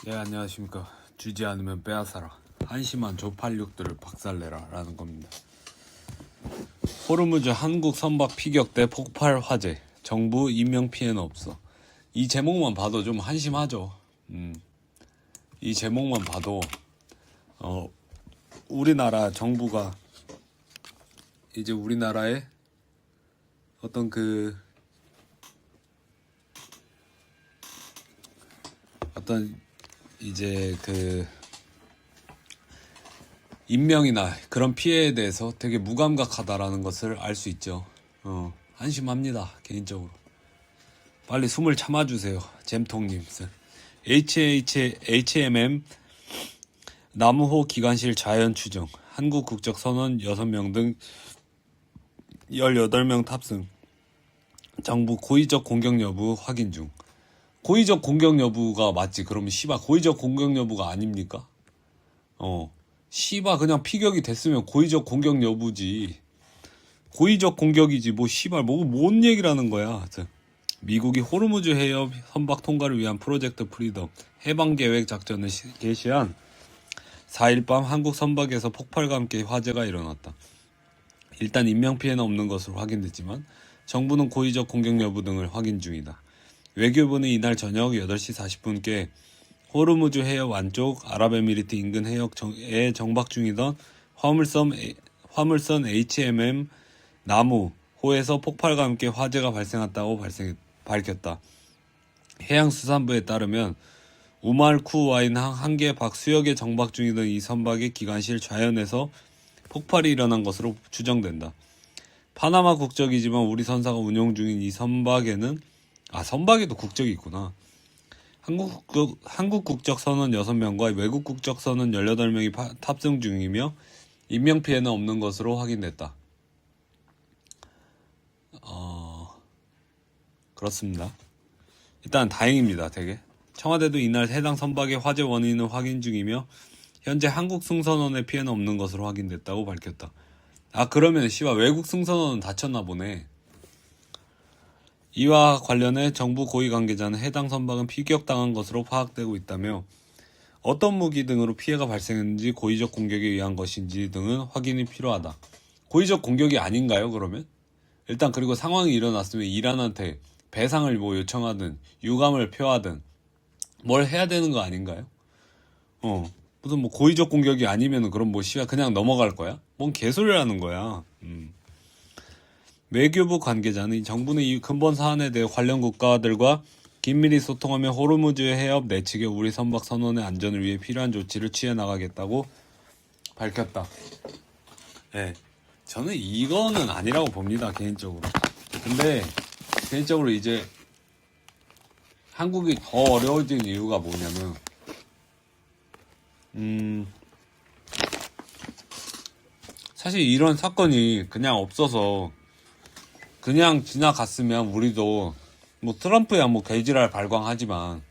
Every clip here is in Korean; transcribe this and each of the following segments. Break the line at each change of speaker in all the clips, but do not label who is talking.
네, 안녕하십니까. 주지 않으면 빼앗아라. 한심한 조팔육들을 박살내라 라는 겁니다. 호르무즈 한국 선박 피격대 폭발 화재. 정부 인명 피해는 없어. 이 제목만 봐도 좀 한심하죠. 이 제목만 봐도 우리나라 정부가 이제 우리나라의 어떤 이제 인명이나 그런 피해에 대해서 되게 무감각하다라는 것을 알 수 있죠. 한심합니다, 개인적으로. 빨리 숨을 참아주세요, 잼통님. HMM 남호 기관실 자연 추정, 한국 국적 선원 6명 등 18명 탑승. 정부 고의적 공격 여부 확인 중. 고의적 공격 여부가 맞지? 그러면 씨바 고의적 공격 여부가 아닙니까? 씨바 그냥 피격이 됐으면 고의적 공격 여부지. 고의적 공격이지 뭐 씨발 뭔 얘기라는 거야. 미국이 호르무즈 해협 선박 통과를 위한 프로젝트 프리덤 해방 계획 작전을 개시한 4일 밤 한국 선박에서 폭발과 함께 화재가 일어났다. 일단 인명피해는 없는 것으로 확인됐지만 정부는 고의적 공격 여부 등을 확인 중이다. 외교부는 이날 저녁 8시 40분께 호르무즈 해협 안쪽 아랍에미리트 인근 해역에 정박 중이던 화물선 HMM 나무호에서 폭발과 함께 화재가 발생했다고 밝혔다. 해양수산부에 따르면 우말쿠와인 한개 박 수역에 정박 중이던 이 선박의 기관실 좌연에서 폭발이 일어난 것으로 추정된다. 파나마 국적이지만 우리 선사가 운용 중인 이 선박에는 선박에도 국적이 있구나. 한국 국적 선원 6명과 외국 국적 선원 18명이 탑승 중이며 인명피해는 없는 것으로 확인됐다. 그렇습니다. 일단 다행입니다, 되게. 청와대도 이날 해당 선박의 화재 원인을 확인 중이며 현재 한국 승선원의 피해는 없는 것으로 확인됐다고 밝혔다. 그러면 외국 승선원은 다쳤나 보네. 이와 관련해 정부 고위 관계자는 해당 선박은 피격당한 것으로 파악되고 있다며 어떤 무기 등으로 피해가 발생했는지 고의적 공격에 의한 것인지 등은 확인이 필요하다. 고의적 공격이 아닌가요, 그러면? 일단 그리고 상황이 일어났으면 이란한테 배상을 요청하든 유감을 표하든 뭘 해야 되는 거 아닌가요? 무슨 고의적 공격이 아니면은 그럼 그냥 넘어갈 거야? 뭔 개소리라는 거야. 외교부 관계자는 정부는 이 근본 사안에 대해 관련 국가들과 긴밀히 소통하며 호르무즈 해협 내측의 우리 선박 선원의 안전을 위해 필요한 조치를 취해 나가겠다고 밝혔다. 네, 저는 이거는 아니라고 봅니다, 개인적으로. 근데 개인적으로 이제 한국이 더 어려워진 이유가 뭐냐면 사실 이런 사건이 그냥 없어서 그냥 지나갔으면 우리도 트럼프야 개지랄 발광하지만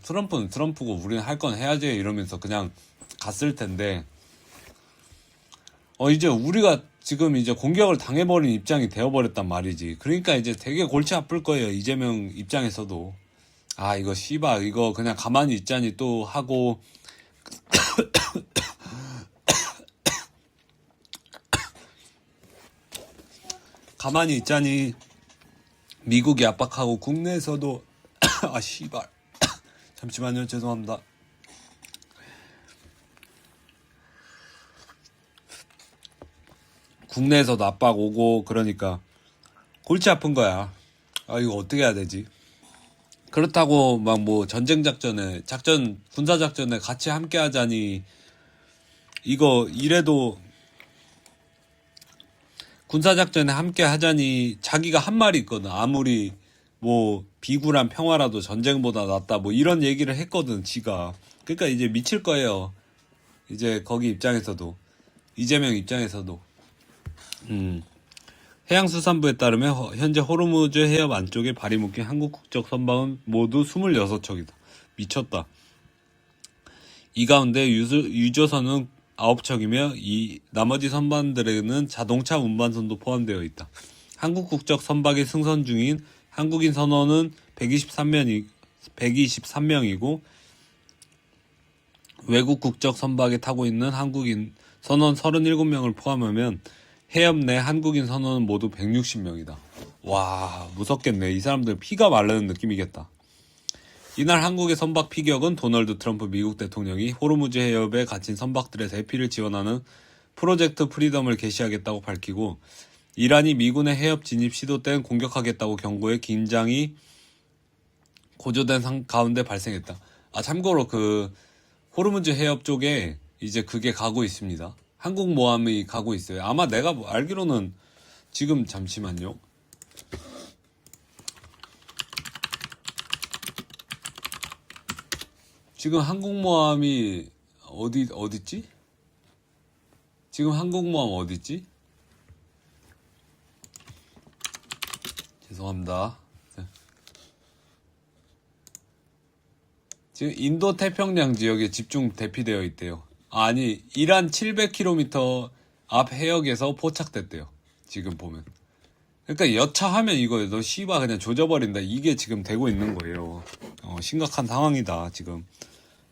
트럼프는 트럼프고 우리는 할 건 해야지 이러면서 그냥 갔을 텐데 이제 우리가 지금 이제 공격을 당해버린 입장이 되어버렸단 말이지. 그러니까 이제 되게 골치 아플 거예요, 이재명 입장에서도. 이거 그냥 가만히 있자니 또 하고 가만히 있자니 미국이 압박하고 국내에서도 잠시만요, 죄송합니다. 국내에서도 압박 오고 그러니까 골치 아픈 거야. 이거 어떻게 해야 되지? 그렇다고 전쟁 작전에 군사 작전에 같이 함께 하자니 이래도 군사작전에 함께 하자니 자기가 한 말이 있거든. 아무리 비굴한 평화라도 전쟁보다 낫다 이런 얘기를 했거든, 지가. 그러니까 이제 미칠 거예요. 이제 거기 입장에서도. 이재명 입장에서도. 해양수산부에 따르면 현재 호르무즈 해협 안쪽에 발이 묶인 한국 국적 선박은 모두 26척이다. 미쳤다. 이 가운데 유조선은 9척이며 이 나머지 선반들에는 자동차 운반선도 포함되어 있다. 한국 국적 선박에 승선 중인 한국인 선원은 123명이고 외국 국적 선박에 타고 있는 한국인 선원 37명을 포함하면 해협 내 한국인 선원은 모두 160명이다. 와, 무섭겠네. 이 사람들 피가 마르는 느낌이겠다. 이날 한국의 선박 피격은 도널드 트럼프 미국 대통령이 호르무즈 해협에 갇힌 선박들의 대피를 지원하는 프로젝트 프리덤을 개시하겠다고 밝히고 이란이 미군의 해협 진입 시도 땐 공격하겠다고 경고해 긴장이 고조된 가운데 발생했다. 참고로 그 호르무즈 해협 쪽에 이제 그게 가고 있습니다. 한국 모함이 가고 있어요. 아마 내가 알기로는 지금 잠시만요. 지금 항공모함이 어딨지? 지금 항공모함 어딨지? 죄송합니다. 지금 인도 태평양 지역에 집중 대피되어 있대요. 아니, 이란 700km 앞 해역에서 포착됐대요. 지금 보면. 그러니까 여차하면 이거예요. 너 씨바 그냥 조져버린다. 이게 지금 되고 있는 거예요. 심각한 상황이다, 지금.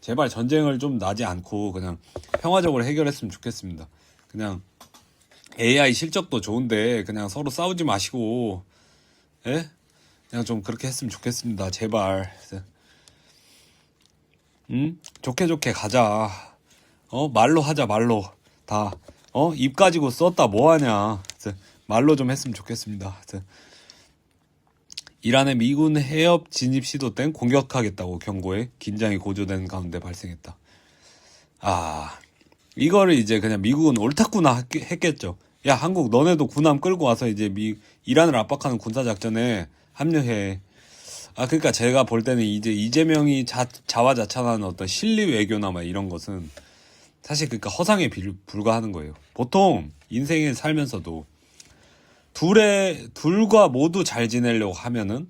제발 전쟁을 좀 나지 않고 그냥 평화적으로 해결했으면 좋겠습니다. 그냥 AI 실적도 좋은데 그냥 서로 싸우지 마시고, 예? 그냥 좀 그렇게 했으면 좋겠습니다. 제발. 좋게 가자. 말로 하자, 말로. 다. 입 가지고 썼다 뭐하냐. 말로 좀 했으면 좋겠습니다. 이란의 미군 해협 진입 시도 땐 공격하겠다고 경고해 긴장이 고조된 가운데 발생했다. 이거를 이제 그냥 미국은 옳았구나 했겠죠. 야, 한국 너네도 군함 끌고 와서 이제 이란을 압박하는 군사작전에 합류해. 그러니까 제가 볼 때는 이제 이재명이 자화자찬하는 어떤 실리 외교나 막 이런 것은 사실 그러니까 허상에 불과하는 거예요. 보통 인생을 살면서도 둘과 모두 잘 지내려고 하면은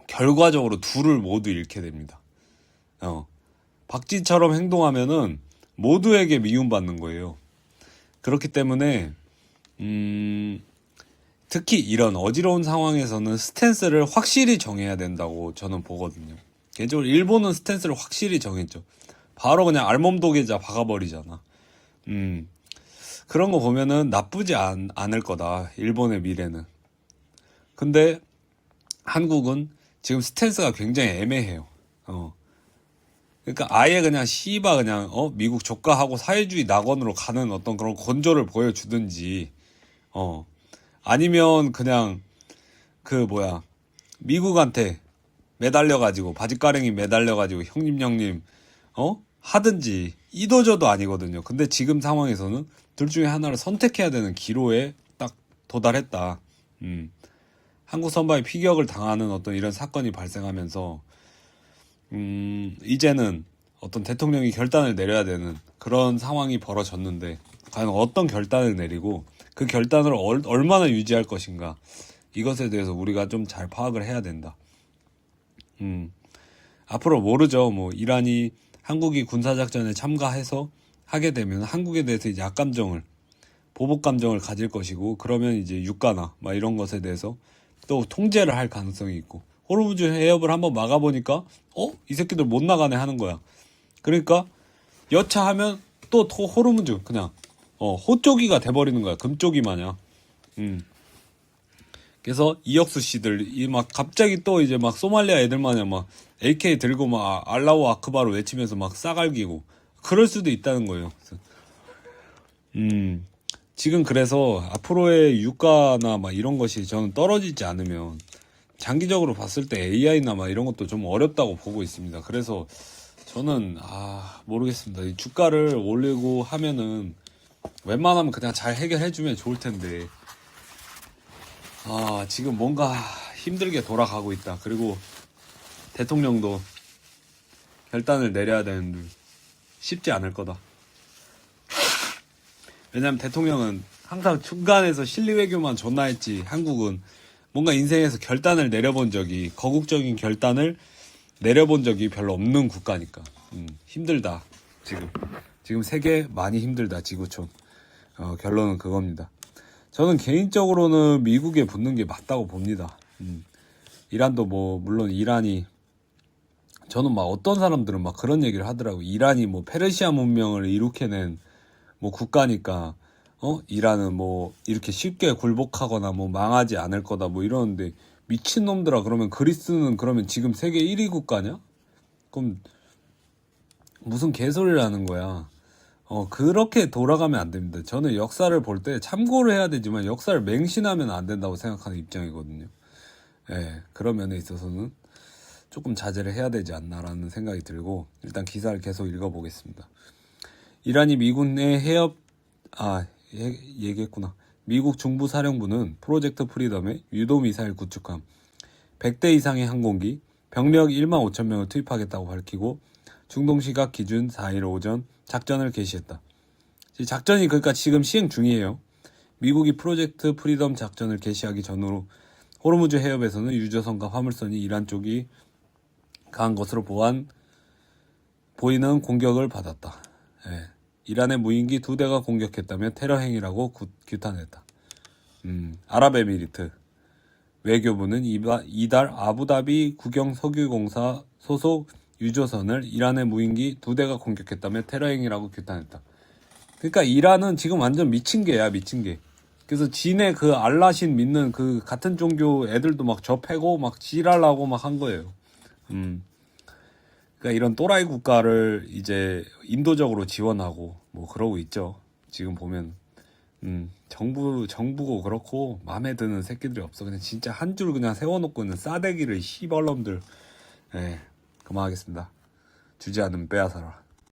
결과적으로 둘을 모두 잃게 됩니다. 박쥐처럼 행동하면은 모두에게 미움받는 거예요. 그렇기 때문에 특히 이런 어지러운 상황에서는 스탠스를 확실히 정해야 된다고 저는 보거든요. 개인적으로 일본은 스탠스를 확실히 정했죠. 바로 그냥 알몸도계자 박아버리잖아. 그런 거 보면은 나쁘지 않을 거다. 일본의 미래는. 근데 한국은 지금 스탠스가 굉장히 애매해요. 그러니까 아예 그냥 씨바 그냥 미국 조카하고 사회주의 낙원으로 가는 어떤 그런 건조를 보여주든지 아니면 그냥 미국한테 매달려가지고 바짓가랭이 매달려가지고 형님 하든지 이도저도 아니거든요. 근데 지금 상황에서는 둘 중에 하나를 선택해야 되는 기로에 딱 도달했다. 한국 선박이 피격을 당하는 어떤 이런 사건이 발생하면서 이제는 어떤 대통령이 결단을 내려야 되는 그런 상황이 벌어졌는데 과연 어떤 결단을 내리고 그 결단을 얼마나 유지할 것인가 이것에 대해서 우리가 좀 잘 파악을 해야 된다. 앞으로 모르죠. 이란이 한국이 군사작전에 참가해서 하게 되면 한국에 대해서 이제 보복 감정을 가질 것이고 그러면 이제 유가나 막 이런 것에 대해서 또 통제를 할 가능성이 있고 호르무즈 해협을 한번 막아보니까 이 새끼들 못 나가네 하는 거야. 그러니까 여차하면 또 호르무즈 그냥 호쪽이가 돼버리는 거야. 금쪽이 마냥. 그래서 이혁수 씨들 갑자기 또 이제 소말리아 애들 마냥 AK 들고 알라우 아크바르 외치면서 싸갈기고 그럴 수도 있다는 거예요. 지금 그래서 앞으로의 유가나 이런 것이 저는 떨어지지 않으면 장기적으로 봤을 때 AI나 이런 것도 좀 어렵다고 보고 있습니다. 그래서 저는 모르겠습니다. 이 주가를 올리고 하면은 웬만하면 그냥 잘 해결해주면 좋을 텐데 지금 뭔가 힘들게 돌아가고 있다. 그리고 대통령도 결단을 내려야 되는데 쉽지 않을 거다. 왜냐면 대통령은 항상 중간에서 실리 외교만 존나 했지 한국은 뭔가 인생에서 결단을 내려본 적이 거국적인 결단을 내려본 적이 별로 없는 국가니까 힘들다. 지금 세계 많이 힘들다. 지구촌. 결론은 그겁니다. 저는 개인적으로는 미국에 붙는 게 맞다고 봅니다. 이란도 물론 이란이 저는 막 어떤 사람들은 막 그런 얘기를 하더라고. 이란이 뭐 페르시아 문명을 이룩해낸 뭐 국가니까 이란은 뭐 이렇게 쉽게 굴복하거나 뭐 망하지 않을 거다 뭐 이러는데, 미친놈들아, 그러면 그리스는 그러면 지금 세계 1위 국가냐? 그럼 무슨 개소리라는 거야. 그렇게 돌아가면 안 됩니다. 저는 역사를 볼 때 참고를 해야 되지만 역사를 맹신하면 안 된다고 생각하는 입장이거든요. 예, 그런 면에 있어서는 조금 자제를 해야 되지 않나라는 생각이 들고, 일단 기사를 계속 읽어보겠습니다. 이란이 미군 내 얘기했구나. 미국 중부사령부는 프로젝트 프리덤에 유도미사일 구축함, 100대 이상의 항공기, 병력 1만 5천 명을 투입하겠다고 밝히고, 중동시각 기준 4일 오전 작전을 개시했다. 작전이 그러니까 지금 시행 중이에요. 미국이 프로젝트 프리덤 작전을 개시하기 전으로 호르무즈 해협에서는 유조선과 화물선이 이란 쪽이 강한 것으로 보이는 공격을 받았다. 예. 이란의 무인기 2대가 공격했다며 테러 행위라고 규탄했다. 아랍에미리트 외교부는 이달 아부다비 국영석유공사 소속 유조선을 이란의 무인기 2대가 공격했다며 테러 행위라고 규탄했다. 그러니까 이란은 지금 완전 미친 개야, 미친 개. 그래서 지네 그 알라신 믿는 그 같은 종교 애들도 막 접해고 막 지랄하고 막 한 거예요. 그러니까 이런 또라이 국가를 이제 인도적으로 지원하고 뭐 그러고 있죠. 지금 보면 정부고 그렇고 마음에 드는 새끼들이 없어. 그냥 진짜 한 줄 그냥 세워놓고 있는 싸대기를, 시벌놈들. 예, 그만하겠습니다. 주지 않으면 빼앗아라.